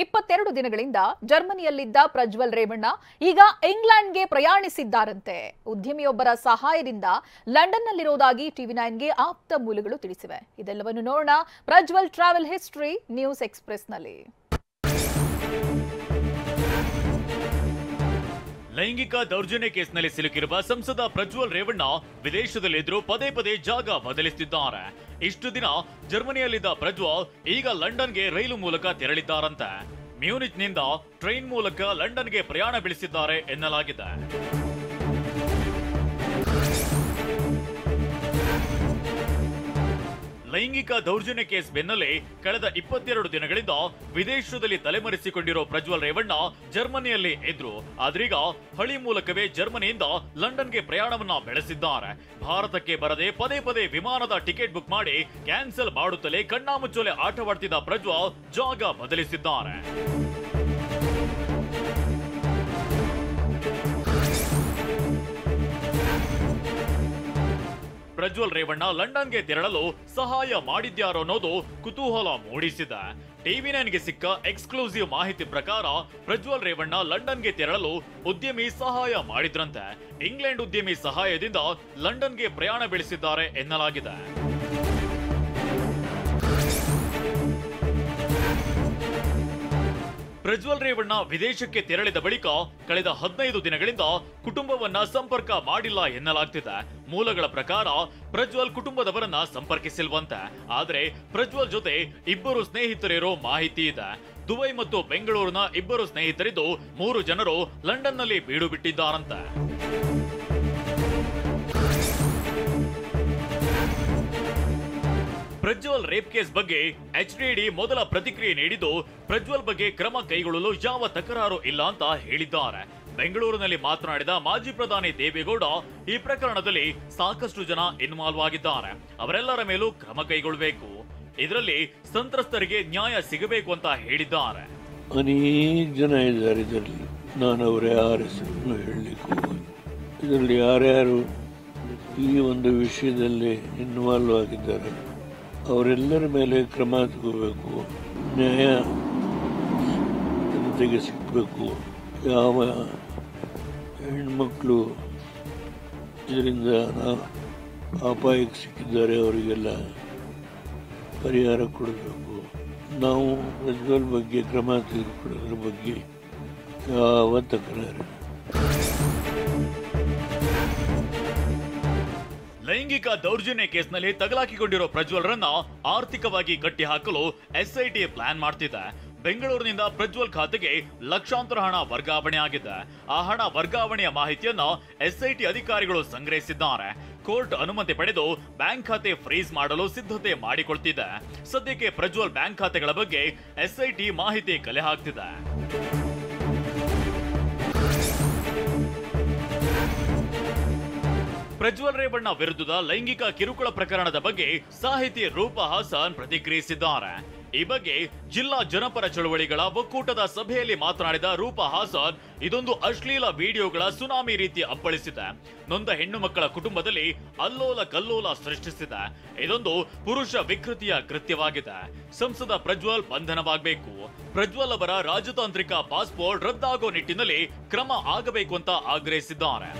22 ದಿನಗಳಿಂದ ಜರ್ಮನಿಯಲ್ಲಿದ್ದ ಪ್ರಜ್ವಲ್ ರೇವಣ್ಣ ಈಗ ಇಂಗ್ಲೆಂಡ್ಗೆ ಪ್ರಯಾಣಿಸಿದ್ದಾರಂತೆ. ಉದ್ಯಮಿಯೊಬ್ಬರ ಸಹಾಯದಿಂದ ಲಂಡನ್ನಲ್ಲಿರುವುದಾಗಿ ಟಿವಿ9ಗೆ ಆಪ್ತ ಮೂಲಗಳು ತಿಳಿಸಿವೆ. ಇದೆಲ್ಲವನ್ನು ನೋಡೋಣ ಪ್ರಜ್ವಲ್ ಟ್ರಾವೆಲ್ ಹಿಸ್ಟರಿ ನ್ಯೂಸ್ ಎಕ್ಸ್‌ಪ್ರೆಸ್‌ನಲ್ಲಿ. ಲೈಂಗಿಕ ದೌರ್ಜನ್ಯ ಕೇಸ್ನಲ್ಲಿ ಸಿಲುಕಿರುವ ಸಂಸದ ಪ್ರಜ್ವಲ್ ರೇವಣ್ಣ ವಿದೇಶದಲ್ಲಿದ್ದರೂ ಪದೇ ಪದೇ ಜಾಗ ಬದಲಿಸುತ್ತಿದ್ದಾರೆ. ಇಷ್ಟು ದಿನ ಜರ್ಮನಿಯಲ್ಲಿದ್ದ ಪ್ರಜ್ವಲ್ ಈಗ ಲಂಡನ್ಗೆ ರೈಲು ಮೂಲಕ ತೆರಳಿದ್ದಾರಂತೆ. ಮ್ಯೂನಿಚ್ನಿಂದ ಟ್ರೈನ್ ಮೂಲಕ ಲಂಡನ್ಗೆ ಪ್ರಯಾಣ ಬೆಳೆಸಿದ್ದಾರೆ ಎನ್ನಲಾಗಿದೆ. ಲೈಂಗಿಕ ದೌರ್ಜನ್ಯ ಕೇಸ್ ಬೆನ್ನಲ್ಲೇ ಕಳೆದ 22 ದಿನಗಳಿಂದ ವಿದೇಶದಲ್ಲಿ ತಲೆಮರೆಸಿಕೊಂಡಿರೋ ಪ್ರಜ್ವಲ್ ರೇವಣ್ಣ ಜರ್ಮನಿಯಲ್ಲಿ ಇದ್ರು. ಆದ್ರೀಗ ಹಳಿ ಮೂಲಕವೇ ಜರ್ಮನಿಯಿಂದ ಲಂಡನ್ಗೆ ಪ್ರಯಾಣವನ್ನ ಬೆಳೆಸಿದ್ದಾರೆ. ಭಾರತಕ್ಕೆ ಬರದೆ ಪದೇ ಪದೇ ವಿಮಾನದ ಟಿಕೆಟ್ ಬುಕ್ ಮಾಡಿ ಕ್ಯಾನ್ಸಲ್ ಮಾಡುತ್ತಲೇ ಕಣ್ಣಾಮುಚ್ಚೋಲೆ ಆಟವಾಡ್ತಿದ್ದ ಪ್ರಜ್ವಲ್ ಜಾಗ ಬದಲಿಸಿದ್ದಾರೆ. ಪ್ರಜ್ವಲ್ ರೇವಣ್ಣ ಲಂಡನ್ಗೆ ತೆರಳಲು ಸಹಾಯ ಮಾಡಿದ್ಯಾರೋ ಅನ್ನೋದು ಕುತೂಹಲ ಮೂಡಿಸಿದೆ. ಟಿವಿ9ಗೆ ಸಿಕ್ಕ ಎಕ್ಸ್ಕ್ಲೂಸಿವ್ ಮಾಹಿತಿ ಪ್ರಕಾರ ಪ್ರಜ್ವಲ್ ರೇವಣ್ಣ ಲಂಡನ್ಗೆ ತೆರಳಲು ಉದ್ಯಮಿ ಸಹಾಯ ಮಾಡಿದ್ರಂತೆ. ಇಂಗ್ಲೆಂಡ್ ಉದ್ಯಮಿ ಸಹಾಯದಿಂದ ಲಂಡನ್ಗೆ ಪ್ರಯಾಣ ಬೆಳೆಸಿದ್ದಾರೆ ಎನ್ನಲಾಗಿದೆ. ಪ್ರಜ್ವಲ್ ರೇವಣ್ಣ ವಿದೇಶಕ್ಕೆ ತೆರಳಿದ ಬಳಿಕ ಕಳೆದ 15 ದಿನಗಳಿಂದ ಕುಟುಂಬವನ್ನ ಸಂಪರ್ಕ ಮಾಡಿಲ್ಲ ಎನ್ನಲಾಗ್ತಿದೆ. ಮೂಲಗಳ ಪ್ರಕಾರ ಪ್ರಜ್ವಲ್ ಕುಟುಂಬದವರನ್ನ ಸಂಪರ್ಕಿಸಿಲ್ವಂತೆ. ಆದ್ರೆ ಪ್ರಜ್ವಲ್ ಜೊತೆ ಇಬ್ಬರು ಸ್ನೇಹಿತರಿರೋ ಮಾಹಿತಿ ಇದೆ. ದುಬೈ ಮತ್ತು ಬೆಂಗಳೂರಿನ ಇಬ್ಬರು ಸ್ನೇಹಿತರಿದ್ದು 3 ಜನರು ಲಂಡನ್ನಲ್ಲಿ ಬೀಡು ಬಿಟ್ಟಿದ್ದಾರಂತೆ. ಪ್ರಜ್ವಲ್ ರೇಪ್ ಕೇಸ್ ಬಗ್ಗೆ ಎಚ್ಡಿಡಿ ಮೊದಲ ಪ್ರತಿಕ್ರಿಯೆ ನೀಡಿದ್ದು ಪ್ರಜ್ವಲ್ ಬಗ್ಗೆ ಕ್ರಮ ಕೈಗೊಳ್ಳಲು ಯಾವ ತಕರಾರು ಇಲ್ಲ ಅಂತ ಹೇಳಿದ್ದಾರೆ. ಬೆಂಗಳೂರಿನಲ್ಲಿ ಮಾತನಾಡಿದ ಮಾಜಿ ಪ್ರಧಾನಿ ದೇವೇಗೌಡ ಈ ಪ್ರಕರಣದಲ್ಲಿ ಸಾಕಷ್ಟು ಜನ ಇನ್ವಾಲ್ವ್ ಆಗಿದ್ದಾರೆ, ಅವರೆಲ್ಲರ ಮೇಲೂ ಕ್ರಮ ಕೈಗೊಳ್ಳಬೇಕು, ಇದರಲ್ಲಿ ಸಂತ್ರಸ್ತರಿಗೆ ನ್ಯಾಯ ಸಿಗಬೇಕು ಅಂತ ಹೇಳಿದ್ದಾರೆ. ಅನೇಕ ಜನ ಇದ್ದಾರೆ ಇದರಲ್ಲಿ, ನಾನು ಅವರ ಯಾರ ಹೆಸರನ್ನು ಹೇಳಲಿಕ್ಕೆ ಇದರಲ್ಲಿ ಯಾರ್ಯಾರು ಈ ಒಂದು ವಿಷಯದಲ್ಲಿ ಇನ್ವಾಲ್ವ್ ಆಗಿದ್ದಾರೆ ಅವರೆಲ್ಲರ ಮೇಲೆ ಕ್ರಮ ತಗೋಬೇಕು, ನ್ಯಾಯ ಜನತೆಗೆ ಸಿಗಬೇಕು. ಯಾವ ಹೆಣ್ಮಕ್ಳು ಇದರಿಂದ ಅಪಾಯಕ್ಕೆ ಸಿಕ್ಕಿದ್ದಾರೆ ಅವರಿಗೆಲ್ಲ ಪರಿಹಾರ ಕೊಡಬೇಕು. ನಾವು ಪ್ರಜ್ವಲ್ ಬಗ್ಗೆ ಕ್ರಮ ತೆಗೆದುಕೊಳ್ಳೋದ್ರ ಬಗ್ಗೆ ಯಾವ ತಕರಾರು. ಲೈಂಗಿಕ ದೌರ್ಜನ್ಯ ಕೇಸ್ನಲ್ಲಿ ತಗಲಾಕಿಕೊಂಡಿರೋ ಪ್ರಜ್ವಲ್ರನ್ನ ಆರ್ಥಿಕವಾಗಿ ಕಟ್ಟಿ ಹಾಕಲು ಎಸ್ಐಟಿ ಪ್ಲಾನ್ ಮಾಡ್ತಿದೆ. ಬೆಂಗಳೂರಿನಿಂದ ಪ್ರಜ್ವಲ್ ಖಾತೆಗೆ ಲಕ್ಷಾಂತರ ಹಣ ವರ್ಗಾವಣೆ ಆಗಿದೆ. ಆ ಹಣ ವರ್ಗಾವಣೆಯ ಮಾಹಿತಿಯನ್ನ ಎಸ್ಐಟಿ ಅಧಿಕಾರಿಗಳು ಸಂಗ್ರಹಿಸಿದ್ದಾರೆ. ಕೋರ್ಟ್ ಅನುಮತಿ ಪಡೆದು ಬ್ಯಾಂಕ್ ಖಾತೆ ಫ್ರೀಸ್ ಮಾಡಲು ಸಿದ್ಧತೆ ಮಾಡಿಕೊಳ್ತಿದೆ. ಸದ್ಯಕ್ಕೆ ಪ್ರಜ್ವಲ್ ಬ್ಯಾಂಕ್ ಖಾತೆಗಳ ಬಗ್ಗೆ ಎಸ್ಐಟಿ ಮಾಹಿತಿ ಕಲೆ ಹಾಕ್ತಿದೆ. ಪ್ರಜ್ವಲ್ ರೇವಣ್ಣ ವಿರುದ್ಧದ ಲೈಂಗಿಕ ಕಿರುಕುಳ ಪ್ರಕರಣದ ಬಗ್ಗೆ ಸಾಹಿತಿ ರೂಪಾ ಹಾಸನ್ ಪ್ರತಿಕ್ರಿಯಿಸಿದ್ದಾರೆ. ಈ ಬಗ್ಗೆ ಜಿಲ್ಲಾ ಜನಪರ ಚಳವಳಿಗಳ ಒಕ್ಕೂಟದ ಸಭೆಯಲ್ಲಿ ಮಾತನಾಡಿದ ರೂಪಾ ಹಾಸನ್, ಇದೊಂದು ಅಶ್ಲೀಲ ವಿಡಿಯೋಗಳ ಸುನಾಮಿ ರೀತಿ ಅಪ್ಪಳಿಸಿದೆ. ನೊಂದ ಹೆಣ್ಣು ಮಕ್ಕಳ ಕುಟುಂಬದಲ್ಲಿ ಅಲ್ಲೋಲ ಕಲ್ಲೋಲ ಸೃಷ್ಟಿಸಿದೆ. ಇದೊಂದು ಪುರುಷ ವಿಕೃತಿಯ ಕೃತ್ಯವಾಗಿದೆ. ಸಂಸದ ಪ್ರಜ್ವಲ್ ಬಂಧನವಾಗಬೇಕು. ಪ್ರಜ್ವಲ್ ಅವರ ರಾಜತಾಂತ್ರಿಕ ಪಾಸ್ಪೋರ್ಟ್ ರದ್ದಾಗೋ ನಿಟ್ಟಿನಲ್ಲಿ ಕ್ರಮ ಆಗಬೇಕು ಅಂತ ಆಗ್ರಹಿಸಿದ್ದಾರೆ.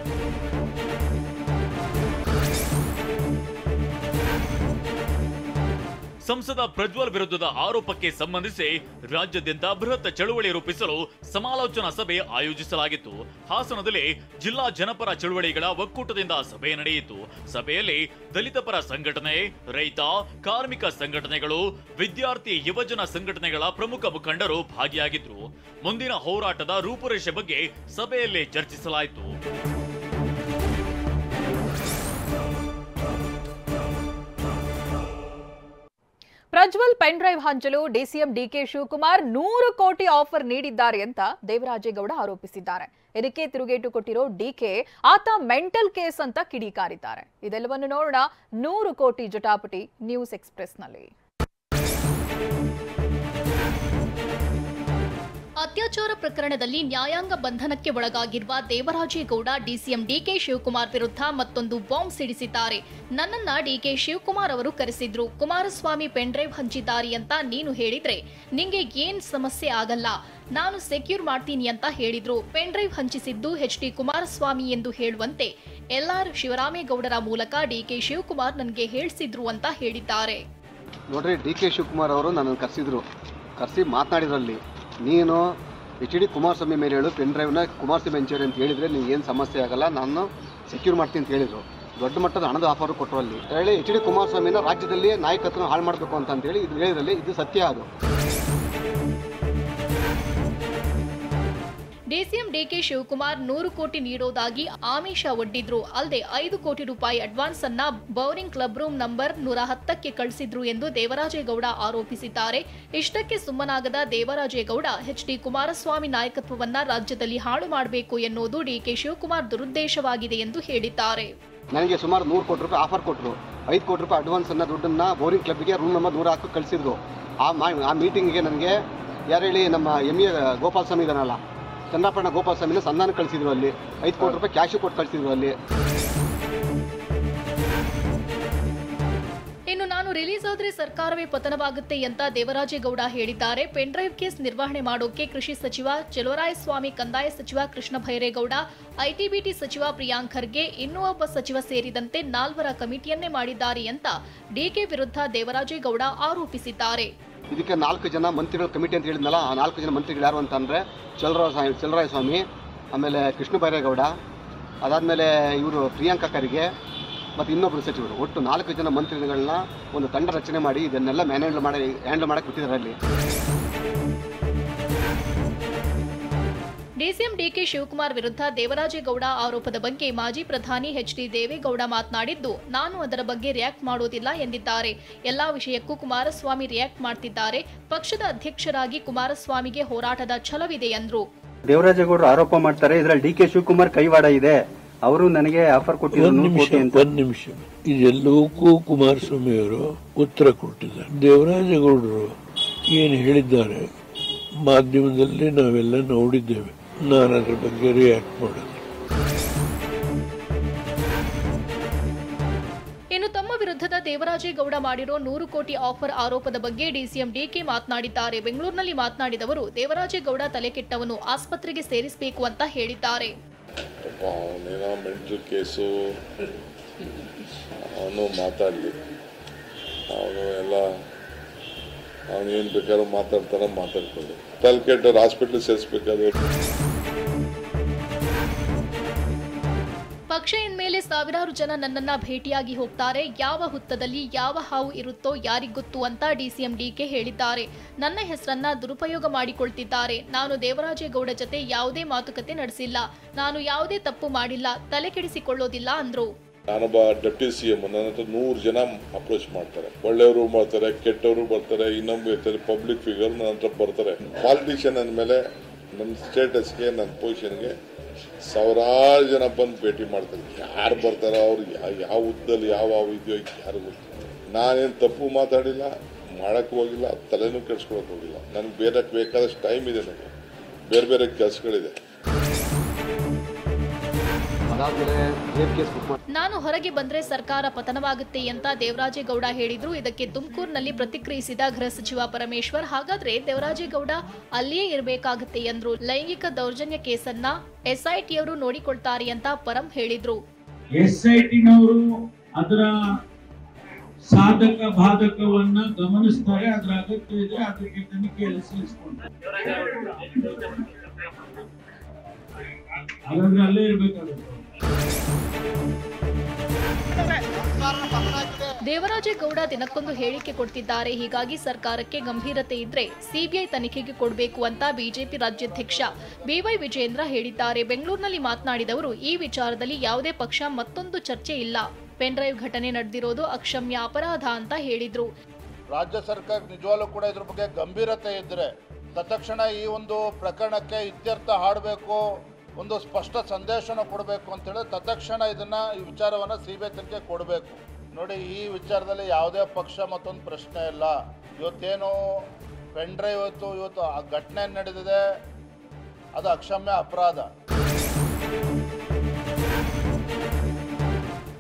ಸಂಸದ ಪ್ರಜ್ವಲ್ ವಿರುದ್ಧದ ಆರೋಪಕ್ಕೆ ಸಂಬಂಧಿಸಿ ರಾಜ್ಯಾದ್ಯಂತ ಬೃಹತ್ ಚಳುವಳಿ ರೂಪಿಸಲು ಸಮಾಲೋಚನಾ ಸಭೆ ಆಯೋಜಿಸಲಾಗಿತ್ತು. ಹಾಸನದಲ್ಲಿ ಜಿಲ್ಲಾ ಜನಪರ ಚಳುವಳಿಗಳ ಒಕ್ಕೂಟದಿಂದ ಸಭೆ ನಡೆಯಿತು. ಸಭೆಯಲ್ಲಿ ದಲಿತ ಪರ ಸಂಘಟನೆ, ರೈತ, ಕಾರ್ಮಿಕ ಸಂಘಟನೆಗಳು, ವಿದ್ಯಾರ್ಥಿ ಯುವಜನ ಸಂಘಟನೆಗಳ ಪ್ರಮುಖ ಮುಖಂಡರು ಭಾಗಿಯಾಗಿದ್ರು. ಮುಂದಿನ ಹೋರಾಟದ ರೂಪುರೇಷೆ ಬಗ್ಗೆ ಸಭೆಯಲ್ಲಿ ಚರ್ಚಿಸಲಾಯಿತು. ಪ್ರಜ್ವಲ್ ಪೆನ್ ಡ್ರೈವ್ ಹಂಚಲು ಡಿಸಿಎಂ ಡಿಕೆ ಶಿವಕುಮಾರ್ 100 ಕೋಟಿ ಆಫರ್ ನೀಡಿದ್ದಾರೆ ಅಂತ ದೇವರಾಜೇಗೌಡ ಆರೋಪಿಸಿದ್ದಾರೆ. ಇದಕ್ಕೆ ತಿರುಗೇಟು ಕೊಟ್ಟಿರೋ ಡಿಕೆ ಆತ ಮೆಂಟಲ್ ಕೇಸ್ ಅಂತ ಕಿಡಿಕಾರಿದ್ದಾರೆ. ಇದೆಲ್ಲವನ್ನು ನೋಡೋಣ 100 ಕೋಟಿ ಜಟಾಪಟಿ ನ್ಯೂಸ್ ಎಕ್ಸ್‌ಪ್ರೆಸ್‌ನಲ್ಲಿ. ಅತ್ಯಾಚಾರ ಪ್ರಕರಣದಲ್ಲಿ ನ್ಯಾಯಾಂಗ ಬಂಧನಕ್ಕೆ ಒಳಗಾಗಿರುವ ದೇವರಾಜೇಗೌಡ ಡಿಸಿಎಂ ಡಿಕೆ ಶಿವಕುಮಾರ್ ವಿರುದ್ಧ ಮತ್ತೊಂದು ಬಾಂಬ್ ಸಿಡಿಸಿದ್ದಾರೆ. ನನ್ನನ್ನ ಡಿಕೆ ಶಿವಕುಮಾರ್ ಅವರು ಕರೆಸಿದ್ರು. ಕುಮಾರಸ್ವಾಮಿ ಪೆನ್ಡ್ರೈವ್ ಹಂಚಿದ್ದಾರೆ ಅಂತ ನೀನು ಹೇಳಿದ್ರೆ ನಿಂಗೆ ಏನ್ ಸಮಸ್ಯೆ ಆಗಲ್ಲ, ನಾನು ಸೆಕ್ಯೂರ್ ಮಾಡ್ತೀನಿ ಅಂತ ಹೇಳಿದ್ರು. ಪೆನ್ಡ್ರೈವ್ ಹಂಚಿಸಿದ್ದು HD ಕುಮಾರಸ್ವಾಮಿ ಎಂದು ಹೇಳುವಂತೆ LR ಶಿವರಾಮೇಗೌಡರ ಮೂಲಕ ಡಿಕೆ ಶಿವಕುಮಾರ್ ನನಗೆ ಹೇಳಿಸಿದ್ರು ಅಂತ ಹೇಳಿದ್ದಾರೆ. ನೋಡ್ರಿ, ಡಿಕೆ ಶಿವಕುಮಾರ್ ಅವರು ನನ್ನನ್ನು ಕರೆಸಿ ಮಾತನಾಡಿದ್ರಲ್ಲಿ ನೀನು HD ಕುಮಾರಸ್ವಾಮಿ ಮೇಲೆ ಹೇಳು, ಪೆನ್ ಡ್ರೈವ್ನ ಕುಮಾರಸ್ವಾಮಿ ಹಂಚೇರಿ ಅಂತ ಹೇಳಿದರೆ ನಿಮ್ಗೆ ಏನು ಸಮಸ್ಯೆ ಆಗಲ್ಲ, ನಾನು ಸೆಕ್ಯೂರ್ ಮಾಡ್ತೀನಿ ಅಂತ ಹೇಳಿದರು. ದೊಡ್ಡ ಮಟ್ಟದ ಹಣದ ಆಫರ್ ಕೊಟ್ಟರು ಅಲ್ಲಿ ಹೇಳಿ HD ಕುಮಾರಸ್ವಾಮಿನ ರಾಜ್ಯದಲ್ಲಿ ನಾಯಕತ್ವ ಹಾಳು ಮಾಡಬೇಕು ಅಂತ ಹೇಳಿ ಇದು ಹೇಳಿದ್ರಲ್ಲಿ ಇದು ಸತ್ಯ. ಅದು ಡಿಸಿಎಂ ಡಿಕೆ ಶಿವಕುಮಾರ್ 100 ಕೋಟಿ ನೀಡೋದಾಗಿ ಆಮಿಷ ಒಡ್ಡಿದ್ರು. ಅಲ್ಲದೆ 5 ಕೋಟಿ ರೂಪಾಯಿ ಅಡ್ವಾನ್ಸ್ ಅನ್ನ ಬೌರಿಂಗ್ ಕ್ಲಬ್ ರೂಮ್ ನಂಬರ್ 110ಕ್ಕೆ ಕಳಿಸಿದ್ರು ಎಂದು ದೇವರಾಜೇಗೌಡ ಆರೋಪಿಸಿದ್ದಾರೆ. ಇಷ್ಟಕ್ಕೆ ಸುಮ್ಮನಾಗದ ದೇವರಾಜೇಗೌಡ HD ಕುಮಾರಸ್ವಾಮಿ ನಾಯಕತ್ವವನ್ನ ರಾಜ್ಯದಲ್ಲಿ ಹಾಳು ಮಾಡಬೇಕು ಎನ್ನುವುದು ಡಿಕೆ ಶಿವಕುಮಾರ್ ದುರುದ್ದೇಶವಾಗಿದೆ ಎಂದು ಹೇಳಿದ್ದಾರೆ. ನನಗೆ ಸುಮಾರು 100 ಕೋಟಿ ರೂಪಾಯಿ ಆಫರ್ ಕೊಟ್ಟರು. 5 ಕೋಟಿ ರೂಪಾಯಿ ಅಡ್ವಾನ್ಸ್ ಅನ್ನ ದುಡ್ಡನ್ನ ಬೋರಿಂಗ್ ಕ್ಲಬ್ಗೆ ರೂಮ್ ನಂಬರ್ 110 ಕಳಿಸಿದ್ರು. ಆ ಮೀಟಿಂಗ್ಗೆ ನನಗೆ ಯಾರು ಹೇಳಿ ನಮ್ಮ MA ಗೋಪಾಲ ಸ್ವಾಮಿ ಇದನ್ನಲ್ಲ, ಚಂದ್ರಾಪಣ್ಣ ಗೋಪಾಲ ಸ್ವಾಮಿನ ಸಂಧಾನ ಕಳಿಸಿದ್ರು. ಅಲ್ಲಿ 5 ಕೋಟಿ ರೂಪಾಯಿ ಕ್ಯಾಶ್ ಕೊಟ್ಟು ಕಳಿಸಿದ್ರು ಅಲ್ಲಿ. ಇನ್ನು ನಾನು ರಿಲೀಸ್ ಆದ್ರೆ ಸರ್ಕಾರವೇ ಪತನವಾಗುತ್ತೆ ಅಂತ ದೇವರಾಜೇಗೌಡ ಹೇಳಿದ್ದಾರೆ. ಪೆನ್ ಡ್ರೈವ್ ಕೇಸ್ ನಿರ್ವಹಣೆ ಮಾಡೋಕೆ ಕೃಷಿ ಸಚಿವ ಚಲುವರಾಯಸ್ವಾಮಿ, ಕಂದಾಯ ಸಚಿವ ಕೃಷ್ಣ ಭೈರೇಗೌಡ, ITBT ಸಚಿವ ಪ್ರಿಯಾಂಕ್ ಖರ್ಗೆ, ಇನ್ನೂ ಒಬ್ಬ ಸಚಿವ ಸೇರಿದಂತೆ 4 ಕಮಿಟಿಯನ್ನೇ ಮಾಡಿದ್ದಾರೆ ಅಂತ ಡಿಕೆ ವಿರುದ್ಧ ದೇವರಾಜೇಗೌಡ ಆರೋಪಿಸಿದ್ದಾರೆ. ಇದಕ್ಕೆ 4 ಜನ ಮಂತ್ರಿಗಳ ಕಮಿಟಿ ಅಂತ ಹೇಳಿದ್ನಲ್ಲ, ಆ 4 ಜನ ಮಂತ್ರಿಗಳು ಯಾರು ಅಂತಂದರೆ ಚಲುವರಾಯಸ್ವಾಮಿ, ಆಮೇಲೆ ಕೃಷ್ಣ ಬೈರೇಗೌಡ, ಅದಾದಮೇಲೆ ಇವರು ಪ್ರಿಯಾಂಕ ಖರ್ಗೆ ಮತ್ತು ಇನ್ನೊಬ್ಬರು ಸಚಿವರು, ಒಟ್ಟು 4 ಜನ ಮಂತ್ರಿಗಳನ್ನ ಒಂದು ತಂಡ ರಚನೆ ಮಾಡಿ ಇದನ್ನೆಲ್ಲ ಹ್ಯಾಂಡಲ್ ಮಾಡಕ್ಕೆ ಬಿಟ್ಟಿದ್ದಾರೆ ಅಲ್ಲಿ. ಡಿಸಿಎಂ ಡಿಕೆ ಶಿವಕುಮಾರ್ ವಿರುದ್ಧ ದೇವರಾಜೇಗೌಡ ಆರೋಪದ ಬಗ್ಗೆ ಮಾಜಿ ಪ್ರಧಾನಿ HD ದೇವೇಗೌಡ ಮಾತನಾಡಿದ್ದು, ನಾನು ಅದರ ಬಗ್ಗೆ ರಿಯಾಕ್ಟ್ ಮಾಡೋದಿಲ್ಲ ಎಂದಿದ್ದಾರೆ. ಎಲ್ಲಾ ವಿಷಯಕ್ಕೂ ಕುಮಾರಸ್ವಾಮಿ ರಿಯಾಕ್ಟ್ ಮಾಡ್ತಿದ್ದಾರೆ. ಪಕ್ಷದ ಅಧ್ಯಕ್ಷರಾಗಿ ಕುಮಾರಸ್ವಾಮಿಗೆ ಹೋರಾಟದ ಛಲವಿದೆ ಎಂದರು. ದೇವರಾಜೇಗೌಡರು ಆರೋಪ ಮಾಡ್ತಾರೆ, ಇದರಲ್ಲಿ DK ಶಿವಕುಮಾರ್ ಕೈವಾಡ ಇದೆ, ಅವರು ನನಗೆ ಆಫರ್ ಕೊಟ್ಟಿದ್ದಾರೆ. ಒಂದು ನಿಮಿಷ, ಇದೆಲ್ಲವಕ್ಕೂ ಕುಮಾರಸ್ವಾಮಿ ಅವರು ಉತ್ತರ ಕೊಟ್ಟಿದ್ದಾರೆ. ದೇವರಾಜೇಗೌಡರು ಏನು ಹೇಳಿದ್ದಾರೆ ಮಾಧ್ಯಮದಲ್ಲಿ ನಾವೆಲ್ಲ ನೋಡಿದ್ದೇವೆ. ನಾನು ಅದರ ಬಗ್ಗೆ ರಿಯಾಕ್ಟ್ ಮಾಡೋದು. ಇನ್ನು ತಮ್ಮ ವಿರುದ್ಧದ ದೇವರಾಜೇಗೌಡ ಮಾಡಿರೋ 100 ಕೋಟಿ ಆಫರ್ ಆರೋಪದ ಬಗ್ಗೆ ಡಿಸಿಎಂ ಡಿಕೆ ಮಾತನಾಡಿದ್ದಾರೆ. ಬೆಂಗಳೂರಿನಲ್ಲಿ ಮಾತನಾಡಿದವರು, ದೇವರಾಜೇಗೌಡ ತಲೆಕೆಟ್ಟವನು, ಆಸ್ಪತ್ರೆಗೆ ಸೇರಿಸಬೇಕು ಅಂತ ಹೇಳಿದ್ದಾರೆ. ಅವನೇನೋ ಮೆಂಟಲ್ ಕೇಸು, ಅವನು ಮಾತಾಡಲಿ, ಅವನು ಏನು ಬೇಕಾದ್ರೂ ಮಾತಾಡ್ಕೊಂಡು ತಲೆಕೆಟ್ಟವ್ರು ಹಾಸ್ಪಿಟ್ಲಿಗೆ ಸೇರಿಸ್ಬೇಕಾದ್ರೆ. ಪಕ್ಷ ಇನ್ಮೇಲೆ ಸಾವಿರಾರು ಜನ ನನ್ನನ್ನ ಭೇಟಿಯಾಗಿ ಹೋಗ್ತಾರೆ. ಯಾವ ಹುತ್ತದಲ್ಲಿ ಯಾವ ಹಾವು ಇರುತ್ತೋ ಯಾರಿಗೊತ್ತು ಅಂತ ಡಿಸಿಎಂ ಡಿಕೆ ಹೇಳಿದ್ದಾರೆ. ನನ್ನ ಹೆಸರನ್ನ ದುರುಪಯೋಗ ಮಾಡಿಕೊಳ್ತಿದ್ದಾರೆ. ನಾನು ದೇವರಾಜೇಗೌಡ ಜೊತೆ ಯಾವುದೇ ಮಾತುಕತೆ ನಡೆಸಿಲ್ಲ, ನಾನು ಯಾವುದೇ ತಪ್ಪು ಮಾಡಿಲ್ಲ, ತಲೆ ಕೆಡಿಸಿಕೊಳ್ಳೋದಿಲ್ಲ ಅಂದ್ರು. ನಾನೊಬ್ಬ ಡೆಪ್ಟಿ CM, ನನ್ನ ಹತ್ರ 100 ಜನ ಅಪ್ರೋಚ್ ಮಾಡ್ತಾರೆ. ಒಳ್ಳೆಯವರು ಬರ್ತಾರೆ, ಕೆಟ್ಟವರು ಬರ್ತಾರೆ, ಇನ್ನೊಬ್ಬ ಇರ್ತಾರೆ, ಪಬ್ಲಿಕ್ ಫಿಗರ್ ನನ್ನ ಹತ್ರ ಬರ್ತಾರೆ. ಪಾಲಿಟಿಷಿಯನ್ ಅಂದಮೇಲೆ ನನ್ನ ಸ್ಟೇಟಸ್ಗೆ, ನನ್ನ ಪೊಸಿಷನ್ಗೆ ಸಾವಿರಾರು ಜನ ಬಂದು ಭೇಟಿ ಮಾಡ್ತಾರೆ. ಯಾರು ಬರ್ತಾರೋ ಅವ್ರು ಯಾವ ಹುದ್ದದಲ್ಲಿ ಯಾವ ಇದೆಯೋ ಯಾರು ಗೊತ್ತು. ನಾನೇನು ತಪ್ಪು ಮಾತಾಡಿಲ್ಲ, ಮಾಡೋಕ್ಕೆ ಹೋಗಿಲ್ಲ, ತಲೆನೂ ಕೆಡ್ಸ್ಕೊಳಕ್ಕೆ ಹೋಗಿಲ್ಲ. ನನಗೆ ಬೇರೆ ಬೇಕಾದಷ್ಟು ಟೈಮ್ ಇದೆ, ನನಗೆ ಬೇರೆ ಕೆಲಸಗಳಿದೆ. ನಾನು ಹೊರಗೆ ಬಂದ್ರೆ ಸರ್ಕಾರ ಪತನವಾಗುತ್ತೆ ಅಂತ ದೇವರಾಜೇಗೌಡ ಹೇಳಿದ್ರು. ಇದಕ್ಕೆ ತುಮಕೂರಿನಲ್ಲಿ ಪ್ರತಿಕ್ರಿಯಿಸಿದ ಗೃಹ ಸಚಿವ ಪರಮೇಶ್ವರ್, ಹಾಗಾದ್ರೆ ದೇವರಾಜೇಗೌಡ ಅಲ್ಲಿಯೇ ಇರಬೇಕಾಗುತ್ತೆ ಎಂದ್ರು. ಲೈಂಗಿಕ ದೌರ್ಜನ್ಯ ಕೇಸನ್ನ SITಯವರು ನೋಡಿಕೊಳ್ತಾರೆ ಅಂತ ಪರಂ ಹೇಳಿದ್ರು. SITನವರು ಅದರ ಸಾಧಕ ಬಾಧಕವನ್ನ ಗಮನಿಸ್ತಾರೆ, ಅದರ ಅಗತ್ಯ ಇದ್ರೆ ಅದಕ್ಕೆ ತನಿಖೆಯಲ್ಲಿ ಸಲ್ಲಿಸ್ಕೊಂತಾರೆ. ಹಾಗಾದ್ರೆ ಅಲ್ಲೇ ಇರಬೇಕಾಗುತ್ತೆ. ದೇವರಾಜೇಗೌಡ ದಿನಕ್ಕೊಂದು ಹೇಳಿಕೆ ಕೊಡ್ತಿದ್ದಾರೆ. ಹೀಗಾಗಿ ಸರ್ಕಾರಕ್ಕೆ ಗಂಭೀರತೆ ಇದ್ರೆ CBI ತನಿಖೆಗೆ ಕೊಡಬೇಕು ಅಂತ ಬಿಜೆಪಿ ರಾಜ್ಯಾಧ್ಯಕ್ಷ BY ವಿಜೇಂದ್ರ ಹೇಳಿದ್ದಾರೆ. ಬೆಂಗಳೂರಿನಲ್ಲಿ ಮಾತನಾಡಿದವರು, ಈ ವಿಚಾರದಲ್ಲಿ ಯಾವುದೇ ಪಕ್ಷ ಮತ್ತೊಂದು ಚರ್ಚೆ ಇಲ್ಲ. ಪೆನ್ ಡ್ರೈವ್ ಘಟನೆ ನಡೆದಿರೋದು ಅಕ್ಷಮ್ಯ ಅಪರಾಧ ಅಂತ ಹೇಳಿದ್ರು. ರಾಜ್ಯ ಸರ್ಕಾರ ನಿಜವಾಗ್ಲೂ ಕೂಡ ಇದ್ರ ಬಗ್ಗೆ ಗಂಭೀರತೆ ಇದ್ರೆ ತತ್ಕ್ಷಣ ಈ ಒಂದು ಪ್ರಕರಣಕ್ಕೆ ಇತ್ಯರ್ಥ ಹಾಡಬೇಕು, ಒಂದು ಸ್ಪಷ್ಟ ಸಂದೇಶನ ಕೊಡಬೇಕು ಅಂತೇಳಿ ತತ್ಕ್ಷಣ ಈ ವಿಚಾರವನ್ನು CBI ತನಿಖೆ ಕೊಡಬೇಕು. ನೋಡಿ, ಈ ವಿಚಾರದಲ್ಲಿ ಯಾವುದೇ ಪಕ್ಷ ಮತ್ತೊಂದು ಪ್ರಶ್ನೆ ಇಲ್ಲ. ಇವತ್ತೇನು ಪೆನ್ ಡ್ರೈವ್ ಇವತ್ತು ಆ ಘಟನೆ ನಡೆದಿದೆ, ಅದು ಅಕ್ಷಮ್ಯ ಅಪರಾಧ.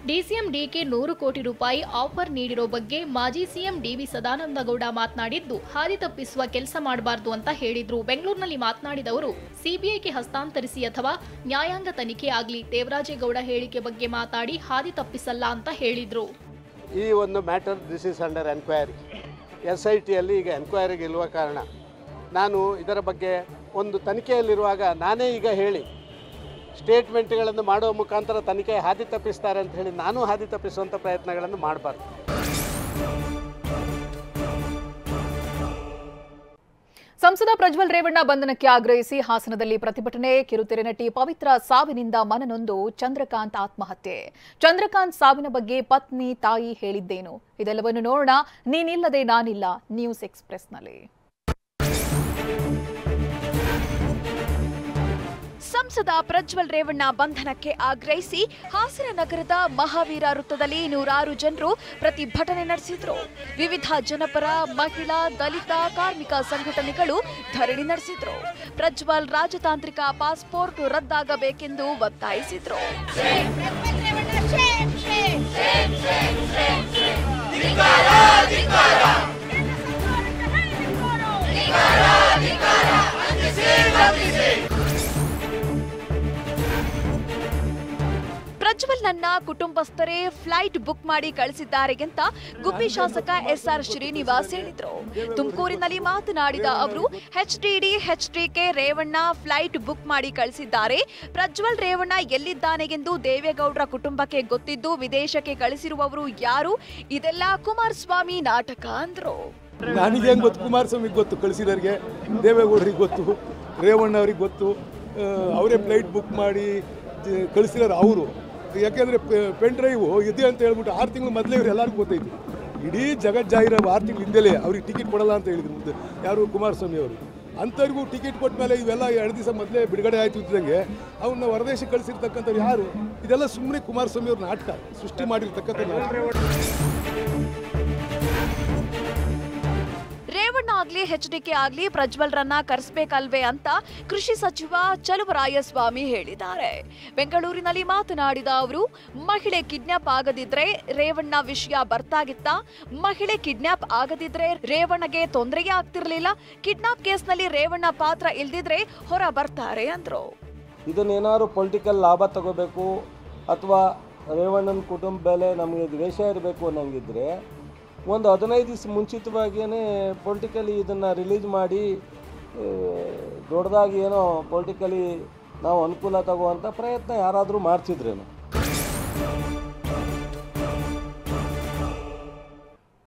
ಡಿಸಿಎಂ ಡಿಕೆ 100 ಕೋಟಿ ರೂಪಾಯಿ ಆಫರ್ ನೀಡಿರೋ ಬಗ್ಗೆ ಮಾಜಿ ಸಿಎಂ ಡಿವಿ ಸದಾನಂದಗೌಡ ಮಾತನಾಡಿದ್ದು ಹಾದಿ ತಪ್ಪಿಸುವ ಕೆಲಸ ಮಾಡಬಾರದು ಅಂತ ಹೇಳಿದ್ರು. ಬೆಂಗಳೂರಿನಲ್ಲಿ ಮಾತನಾಡಿದ ಅವರು ಸಿಬಿಐಗೆ ಹಸ್ತಾಂತರಿಸಿ ಅಥವಾ ನ್ಯಾಯಾಂಗ ತನಿಖೆ ಆಗಲಿ, ದೇವರಾಜೇಗೌಡ ಹೇಳಿಕೆ ಬಗ್ಗೆ ಮಾತಾಡಿ ಹಾದಿ ತಪ್ಪಿಸಲ್ಲ ಅಂತ ಹೇಳಿದ್ರು. ಈ ಒಂದು matter this is under enquiry. SITಯಲ್ಲಿ ಈಗ ಎನ್ಕ್ವೈರಿಗೆ ಇರುವ ಕಾರಣ ನಾನು ಇದರ ಬಗ್ಗೆ ಒಂದು ತನಿಖೆಯಲ್ಲಿರುವಾಗ ನಾನೇ ಈಗ ಹೇಳಿ ಸ್ಟೇಟ್ಮೆಂಟ್ಗಳನ್ನು ಮಾಡುವ ಮುಖಾಂತರ ತನಿಖೆ ಹಾದಿ ತಪ್ಪಿಸ್ತಾರೆ ಅಂತ ಹೇಳಿ ನಾನು ಹಾದಿ ತಪ್ಪಿಸುವಂಥ ಪ್ರಯತ್ನಗಳನ್ನು ಮಾಡಬಾರ್ದು. ಸಂಸದ ಪ್ರಜ್ವಲ್ ರೇವಣ್ಣ ಬಂಧನಕ್ಕೆ ಆಗ್ರಹಿಸಿ ಹಾಸನದಲ್ಲಿ ಪ್ರತಿಭಟನೆ. ಕಿರುತೆರೆ ನಟಿ ಪವಿತ್ರ ಸಾವಿನಿಂದ ಮನನೊಂದು ಚಂದ್ರಕಾಂತ್ ಆತ್ಮಹತ್ಯೆ. ಚಂದ್ರಕಾಂತ್ ಸಾವಿನ ಬಗ್ಗೆ ಪತ್ನಿ ತಾಯಿ ಹೇಳಿದ್ದೇನು, ಇದೆಲ್ಲವನ್ನು ನೋಡೋಣ. ನೀನಿಲ್ಲದೆ ನಾನಿಲ್ಲ ನ್ಯೂಸ್ ಎಕ್ಸ್‌ಪ್ರೆಸ್ನಲ್ಲಿ. ಸಂಸದ ಪ್ರಜ್ವಲ್ ರೇವಣ್ಣ ಬಂಧನಕ್ಕೆ ಆಗ್ರಹಿಸಿ ಹಾಸನ ನಗರದ ಮಹಾವೀರ ವೃತ್ತದಲ್ಲಿ ನೂರಾರು ಜನರು ಪ್ರತಿಭಟನೆ ನಡೆಸಿದ್ರು. ವಿವಿಧ ಜನಪರ, ಮಹಿಳಾ, ದಲಿತ, ಕಾರ್ಮಿಕ ಸಂಘಟನೆಗಳು ಧರಣಿ ನಡೆಸಿದ್ರು. ಪ್ರಜ್ವಲ್ ರಾಜತಾಂತ್ರಿಕ ಪಾಸ್ಪೋರ್ಟ್ ರದ್ದಾಗಬೇಕೆಂದು ಒತ್ತಾಯಿಸಿದ್ರು. ಪ್ರಜ್ವಲ್ ನನ್ನ ಕುಟುಂಬಸ್ಥರೇ ಫ್ಲೈಟ್ ಬುಕ್ ಮಾಡಿ ಕಳಿಸಿದ್ದಾರೆ ಅಂತ ಗುಬ್ಬಿ ಶಾಸಕ SR ಶ್ರೀನಿವಾಸ್ ಹೇಳಿದ್ರು. ತುಮಕೂರಿನಲ್ಲಿ ಮಾತನಾಡಿದ ಅವರು HDD HDK Revanna flight book ಮಾಡಿ ಕಳಿಸಿದ್ದಾರೆ. ಪ್ರಜ್ವಲ್ ರೇವಣ್ಣ ಎಲ್ಲಿದ್ದಾನೆ ಎಂದು ದೇವೇಗೌಡರ ಕುಟುಂಬಕ್ಕೆ ಗೊತ್ತಿದ್ದು ವಿದೇಶಕ್ಕೆ ಕಳಿಸಿರುವವರು ಯಾರು? ಇದೆಲ್ಲ ಕುಮಾರಸ್ವಾಮಿ ನಾಟಕ ಅಂದ್ರು. ನನಗೆ ಹೆಂಗ್ ಗೊತ್ತು? ಕುಮಾರಸ್ವಾಮಿಗೆ ಗೊತ್ತು, ಕಳಿಸಿದವ್ರಿಗೆ ದೇವೇಗೌಡರಿಗೆ ಗೊತ್ತು, ರೇವಣ್ಣ ಅವ್ರಿಗೆ ಗೊತ್ತು. ಅವರೇ ಫ್ಲೈಟ್ ಬುಕ್ ಮಾಡಿ ಕಳಿಸಿರೋರು ಅವರು. ಯಾಕೆಂದರೆ ಪೆನ್ ಡ್ರೈವು ಇದೆ ಅಂತ ಹೇಳ್ಬಿಟ್ಟು 6 ತಿಂಗಳು ಮೊದಲೇ ಇವ್ರು ಎಲ್ಲರಿಗೂ ಗೊತ್ತೈತಿ. ಇಡೀ ಜಗತ್ ಜಾಹಿರ 6 ತಿಂಗಳು ಹಿಂದೆಲೇ ಅವ್ರಿಗೆ ಟಿಕೆಟ್ ಕೊಡಲ್ಲ ಅಂತ ಹೇಳಿದ್ರು ಯಾರು, ಕುಮಾರಸ್ವಾಮಿ ಅವರು. ಅಂಥವ್ರಿಗೂ ಟಿಕೆಟ್ ಕೊಟ್ಟ ಮೇಲೆ ಇವೆಲ್ಲ 2 ದಿವಸ ಮೊದಲೇ ಬಿಡುಗಡೆ ಆಯಿತು ಇದ್ದಂಗೆ ಅವನ್ನ ಹೊರದೇಶಕ್ಕೆ ಕಳಿಸಿರ್ತಕ್ಕಂಥವ್ರು ಯಾರು? ಇದೆಲ್ಲ ಸುಮ್ಮನೆ ಕುಮಾರಸ್ವಾಮಿ ಅವ್ರ ನಾಟಕ, ಸೃಷ್ಟಿ ಮಾಡಿರ್ತಕ್ಕಂಥ ನಾಟಕ. ರೇವಣ್ಣ ಆಗ್ಲಿ HDK ಆಗ್ಲಿ ಪ್ರಜ್ವಲ್ರನ್ನ ಕರೆಸಬೇಕಲ್ವೇ ಅಂತ ಕೃಷಿ ಸಚಿವ ಚಲುವರಾಯಸ್ವಾಮಿ ಹೇಳಿದ್ದಾರೆ. ಬೆಂಗಳೂರಿನಲ್ಲಿ ಮಾತನಾಡಿದ ಅವರು ಮಹಿಳೆ ಕಿಡ್ನಾಪ್ ಆಗದಿದ್ರೆ ರೇವಣ್ಣ ವಿಷಯ ಬರ್ತಾಗಿತ್ತ? ಮಹಿಳೆ ಕಿಡ್ನಾಪ್ ಆಗದಿದ್ರೆ ರೇವಣ್ಣಗೆ ತೊಂದರೆಯೇ ಆಗ್ತಿರ್ಲಿಲ್ಲ. ಕಿಡ್ನಾಪ್ ಕೇಸ್ನಲ್ಲಿ ರೇವಣ್ಣ ಪಾತ್ರ ಇಲ್ದಿದ್ರೆ ಹೊರ ಬರ್ತಾರೆ ಅಂದ್ರು. ಇದನ್ನೇನಾದ್ರು ಪೊಲಿಟಿಕಲ್ ಲಾಭ ತಗೋಬೇಕು ಅಥವಾ ರೇವಣ್ಣನ ಕುಟುಂಬ ಮೇಲೆ ನಮಗೆ ದ್ವೇಷ ಇರಬೇಕು ಅನ್ನಂಗಿದ್ರೆ ಒಂದು 15 ದಿವಸ ಮುಂಚಿತವಾಗಿಯೇ ಪೊಲಿಟಿಕಲಿ ಇದನ್ನು ರಿಲೀಸ್ ಮಾಡಿ ದೊಡ್ಡದಾಗಿ ಏನೋ ಪೊಲಿಟಿಕಲಿ ನಾವು ಅನುಕೂಲ ತಗೋವಂಥ ಪ್ರಯತ್ನ ಯಾರಾದರೂ ಮಾಡ್ತಿದ್ರೇನು?